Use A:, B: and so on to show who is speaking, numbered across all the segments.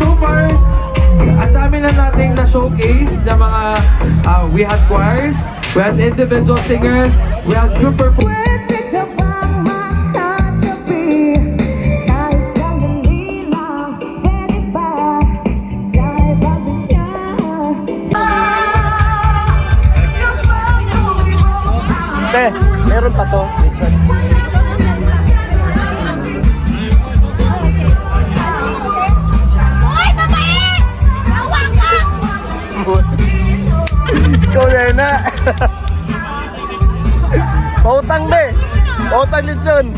A: so far, ang dami na nating na-showcase na mga, we had choirs, we had individual singers, we had group performance.
B: Meron pa to.
C: Hoy, babae! Tawag ka!
B: Ikaw na. Pautang be. Pautang ni John.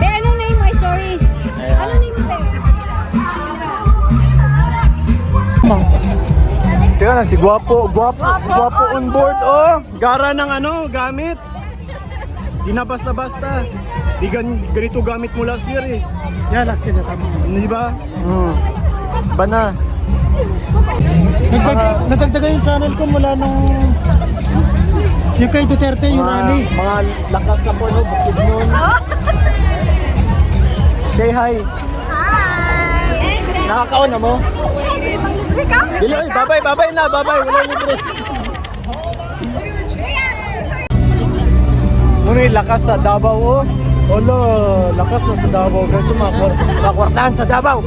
C: Anong name mo? Sorry. Anong name mo?
B: Teka na, si Guwapo on board, oh! Gara ng ano, gamit. Di na basta-basta. Di ganito gamit mo last year eh.
D: Yan, last year na tama.
B: Di ba? Bana.
D: Nadagdagan yung channel ko mula nung yung kay Duterte, yung rally.
B: Mga lakas na po, no? Bukid nun. Say hi.
C: Hi!
B: Nakakaon na mo?
C: Maglibre ka?
B: Dili, oy, babay na, babay. Wala libre. Muna yung lakas sa Davao, oh. Olo, lakas na sa Davao. Kasi mga kwartahan sa Davao.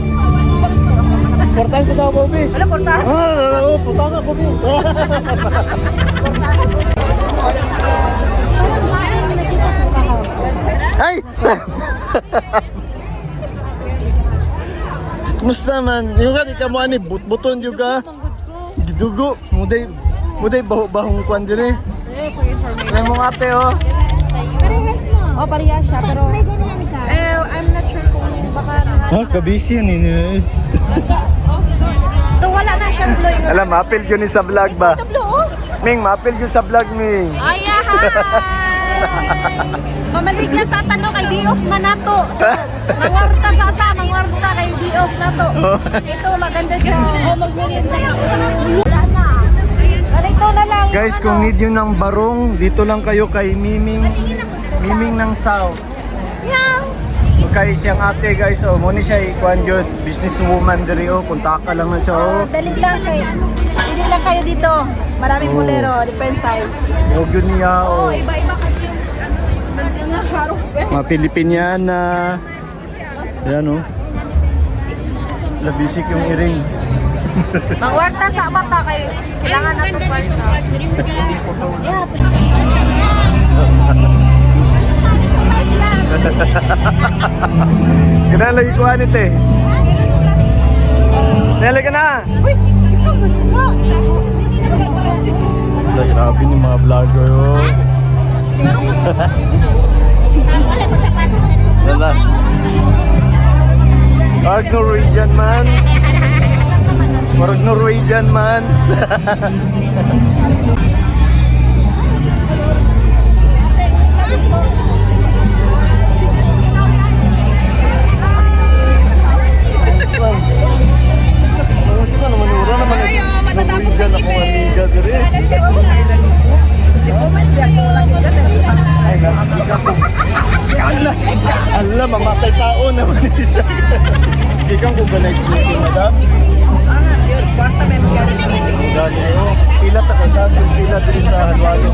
B: Kwartahan sa Davao, bi.
C: Wala, portahan.
B: Oo, putang ako, bi. Ay! Kumusta man? Yung ka, di ka mo ani, buton juga. Dugo. Muday bahong kwan din eh. Ay mong ate, oh.
C: Oh, parehas siya, pero I'm not sure kung baka
B: Ah, kabisi yan eh.
C: pero wala na siyang glow yung
B: Alam, mapil yun sa vlog ba?
C: tablo, oh.
B: Ming, mapil yun sa vlog, Ming.
C: Ay, hi! Pamaligya sa tanong kay di-off na nato. So, mangwarta sa ata, mangwarta kay di-off na to. Ito, maganda siya. Oh, magmerienda na. Wala na. Ganito na lang. yung
B: Guys, kung need yun ng barong, dito lang kayo kay Miming. Miming ng South.
C: Meow!
B: Kay siyang ate, guys, oh. Muna siya, ikuan yun. Businesswoman diri, oh. Kuntaka lang na siya, oh.
C: Dali lang kayo dito. Maraming bolero, different size.
B: Oh, yun niya, oh.
C: Iba-iba kasi yung harap eh.
B: Mga Pilipiniana. Ayan, oh. Labisik yung iring.
C: Mangwarta sa mata kayo. Kailangan nato kwarta. Yeah.
B: Kailan lagi kuha nito eh. Dali ka na! Ay, grabe yung mga vlogger, oh. Wala. Marag Norwegian man. Marag Norwegian man. Saan naman ura naman Norwegian ako amiga diri. Ay, nagkika ko. Ala, mamatay tao naman siya. Ikaw ko ba nag-duty, madam?
D: Kwarta may magyari.
B: Dali, oh. Pila ta ka kasi pila diri sa Halwalo.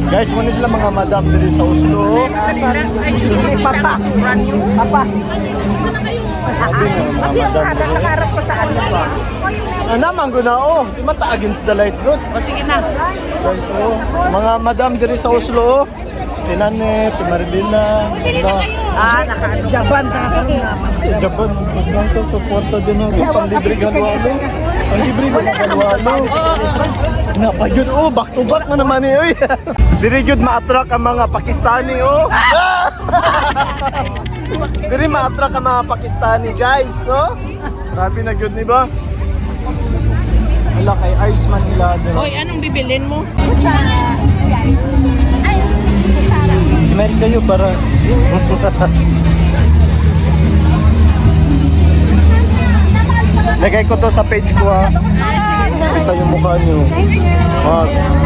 B: Guys, muna sila mga madam diri sa Oslo.
D: Papa. Papa. Kasi ang nakaharap ko sa ano ba?
B: Naman ko na, oh. Di mata against the light good.
D: O sige na.
B: Guys, oh. Mga madam diri sa Oslo, oh. Tinanet, Marilina.
D: Naka-jaban ka naman.
B: Japan, mas lang to porta din ako. Panglibre galwalo. Panglibre galwalo. Napagod, oh, back to back mo naman eh, oy. Diri jud ma-attract ang mga Pakistani, oh. Diri ma-attract ang mga Pakistani, guys, oh. Grabe na jud ni ba? Wala kay Iceman nila dito.
D: Hoy, anong bibilin mo?
C: Kutsara. Ay, kutsara.
B: Smile kayo para. Lagay ko to sa page ko, ha. Kita yung mukha nyo.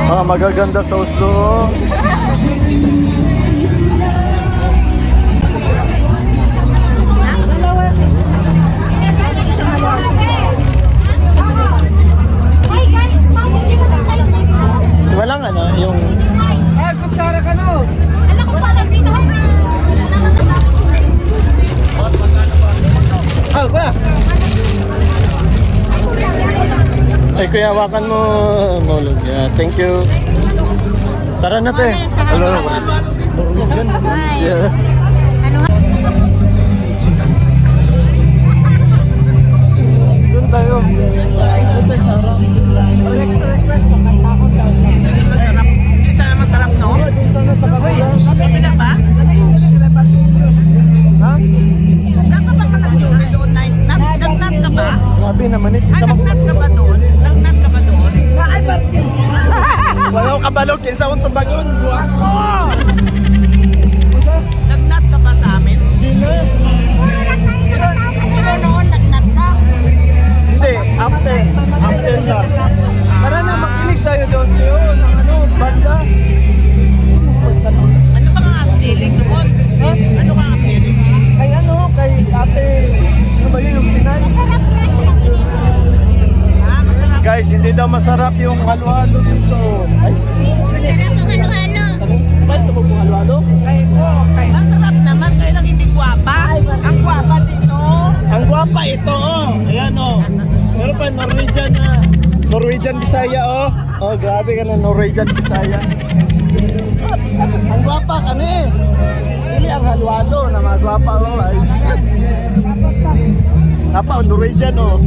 B: Mga magaganda sa Oslo, oh. Ay, kuya, hawakan mo. Molog. Yeah, thank you. Tara na, te. Hello. Yeah. Doon tayo. Doon tayo, Sarah.
E: Kita naman sarap, no?
B: Dito na sa bagay.
E: Kami na ba?
B: Ha?
E: Saan ka ba kalagyonan doon? Nagnat ka ba?
B: Grabe naman ito.
E: Ay, nagnat ka ba doon? Nagnat ka ba doon? Ay, bakit?
B: Wala ko kabalog. Kinsa kong tubagon.
E: Nagnat ka ba sa amin?
B: Hindi na.
E: Pero noon, nagnat ka.
B: Hindi. After. After na. Tara na, makinig tayo doon. Yun. Ang ano, banda.
E: Ano ba nga ang feeling doon?
B: Ha?
E: Ano ba ang feeling?
B: Kay ano, kay ate. Ano ba yun, yung Pinay?
E: Ah, masarap.
B: Guys, hindi daw masarap yung halo-halo dito. Ay,
E: Masarap ang ano-ano.
B: ano? Bakit ito mo halo-halo?
E: Masarap naman, kaya lang hindi gwapa. Ang gwapa dito.
B: Ang gwapa ito, oh. Ayan, oh. Meron pa Norwegian na. Norwegian Bisaya, oh. Oh, grabe ka na, Norwegian Bisaya. Ang gwapa ka na eh. Sili ang halo-halo na mga gwapa, oh. Ayos. Napa, oh, Norwegian, oh.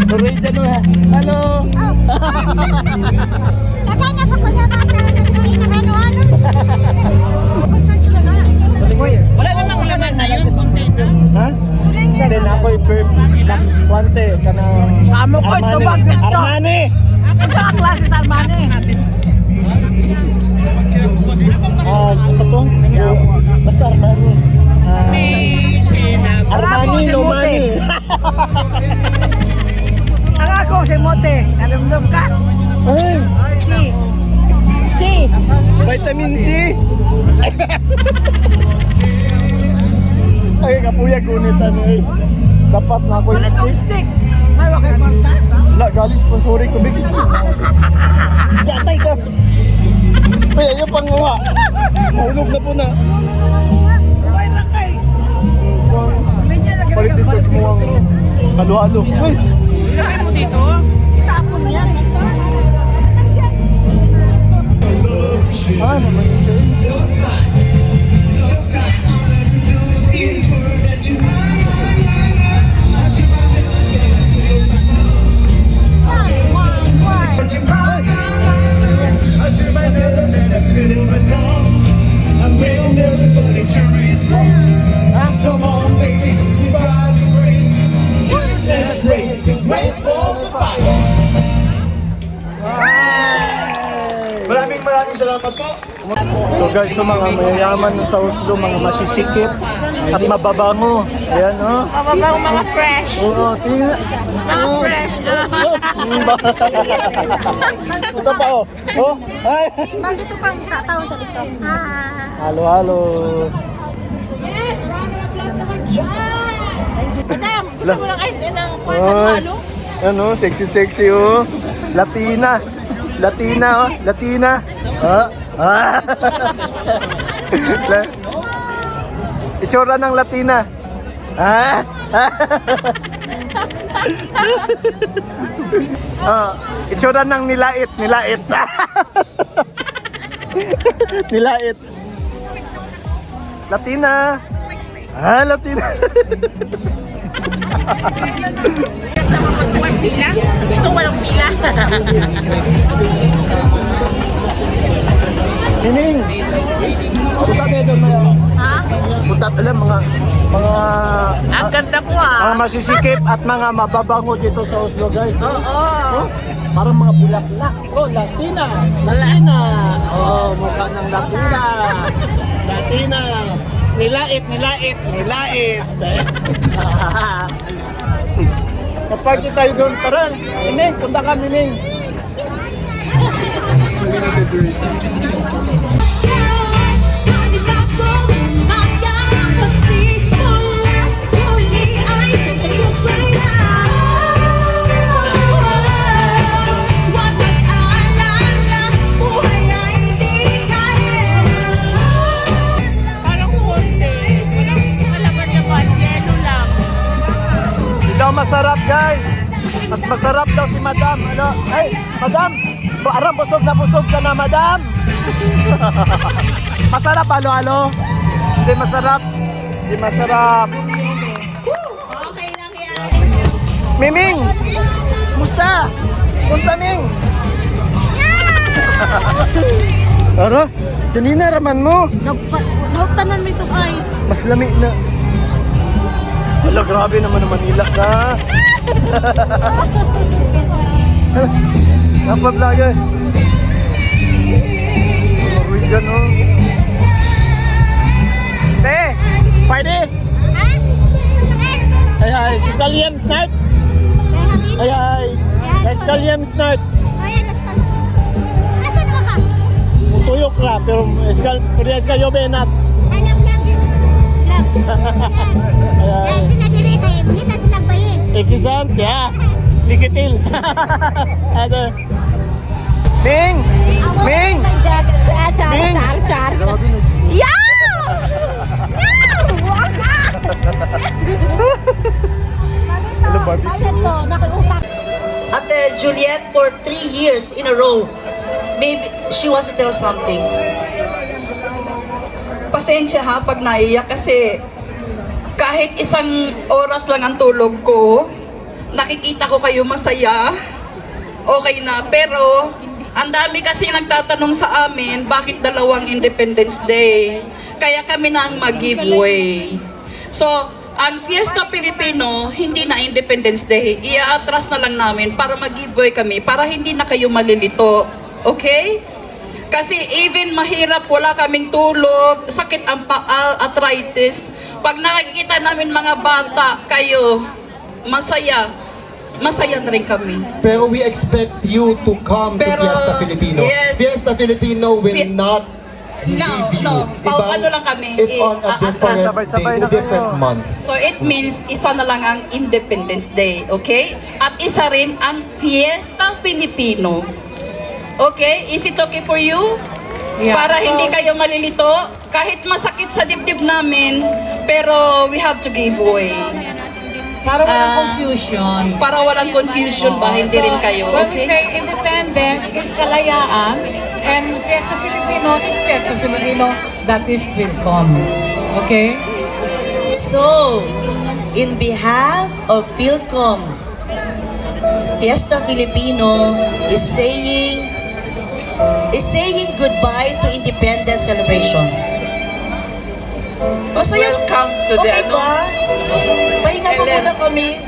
B: Norwegian, oh. Hello.
C: Kagaya ko kuya bata ng ano-ano.
E: Wala namang laman na yun, container.
B: Ha? Then ako i-perp na kwante ka na
E: Samo ko, ito ba, ganito?
B: Armani!
E: Isa ka klase sa Armani.
B: Sa tong? Basta Armani. Armani, no money.
E: Ang ako si Mote, alam ka?
B: Ay,
E: Si.
B: vitamin C. Ay, kapuya gunitan eh. Dapat na ako yung stick.
E: stick. May wakay kwarta.
B: Wala, gali sponsori ko bigis. Gatay ka. Ay, ayaw pang nga. Mahulog na po na.
E: May rakay.
B: Palit dito mo ang halo-halo. Uy!
E: Ilagay mo dito. Itapon yan.
B: Naman siya eh.
F: Come on, baby, it's driving crazy. Let's raise this race for the fire. Maraming salamat po.
B: So guys, so mga mayayaman sa Oslo, mga masisikip at mababango. Ayan, oh.
E: Mababang mga fresh.
B: Oo, tingnan.
E: Mga fresh.
B: Ito pa, oh. Oh, ay.
C: Bakit ito pang tataon sa dito?
B: Halo-halo.
C: Yes, round of applause naman dyan!
E: Madam, gusto mo ng ice ng
B: Ay. Ano, sexy-sexy, oh. Latina. Latina, oh. Latina. Ah. Itsura ng Latina. Ah. Itsura ng nilait. Nilait. Latina. Latina.
E: Walang pila? Ito walang pila.
B: Hining. Punta kayo doon mga.
C: Ha?
B: Punta alam mga
E: Ang ganda ko
B: mga masisikip at mga mababango dito sa Oslo, guys.
E: Oo.
B: Parang mga bulaklak. Oh, Latina. Latina. Oh, mukha ng Latina. Latina. Nilait. Kaparty tayo doon. Tara. Mining, punta ka, Mining.
E: Parang konti. Walang alaman niya ba? Yelo lang.
B: Ito masarap, guys. Mas masarap daw si Madam. Ano? Ay, Madam! Aram, busog ka na, Madam! Masarap, halo-halo? Hindi masarap. Hindi masarap.
E: Okay lang yan.
B: Miming! Musta? Musta, Ming? Ara, kanina raman mo.
C: Nagtanan mo itong eyes.
B: Mas lami na. Wala, grabe naman ang Manila ka. Napag-vlogger. Norwegian, oh. Te, party? Ay, ay. Skaliem snart? Ay, ay. Skaliem snart. Tuyok ra, pero eskal yo benat. Ikisant, ya. Likitil. Ada. Ming! Ming! Ming!
E: Ate Juliet, for 3 years in a row, maybe she wants to tell something.
G: Pasensya ha pag naiyak kasi kahit isang oras lang ang tulog ko, nakikita ko kayo masaya, okay na. Pero ang dami kasi nagtatanong sa amin, bakit dalawang Independence Day? Kaya kami na ang mag-giveaway. So, ang Fiesta Filipino, hindi na Independence Day. Ia-atras na lang namin para mag-giveaway kami, para hindi na kayo malilito. Okay? Kasi even mahirap, wala kaming tulog, sakit ang paa, arthritis. Pag nakikita namin mga bata, kayo, masaya. Masaya na rin kami.
F: Pero we expect you to come
G: Pero,
F: to Fiesta Filipino.
G: yes.
F: Fiesta Filipino will not leave you.
G: No. Ano lang kami,
F: It's on a different
B: Sabay-sabay
F: day,
B: na
F: a different
B: kayo.
F: month.
G: So it means isa na lang ang Independence Day, okay? At isa rin ang Fiesta Filipino. Okay? Is it okay for you? Para hindi kayo malilito, kahit masakit sa dibdib namin, pero we have to give away.
E: Para walang confusion.
G: Para walang confusion ba, hindi rin kayo,
H: When we
G: okay?
H: say independence is kalayaan, and Fiesta Filipino is Fiesta Filipino, that is Philcom. Okay?
E: So, in behalf of Philcom, Fiesta Filipino is saying goodbye to Independence celebration. Masaya.
G: Welcome to the
E: Okay ba? Pahinga po muna kami.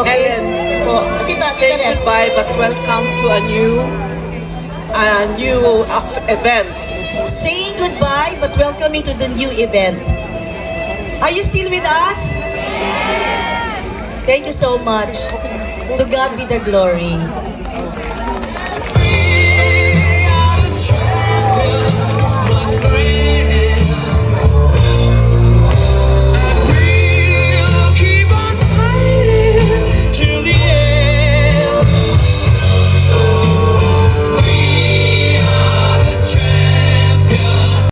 E: Okay?
G: Ellen.
E: Po. Tita Res.
G: but welcome to a new event.
E: Saying goodbye but welcoming to the new event. Are you still with us? Thank you so much. To God be the glory.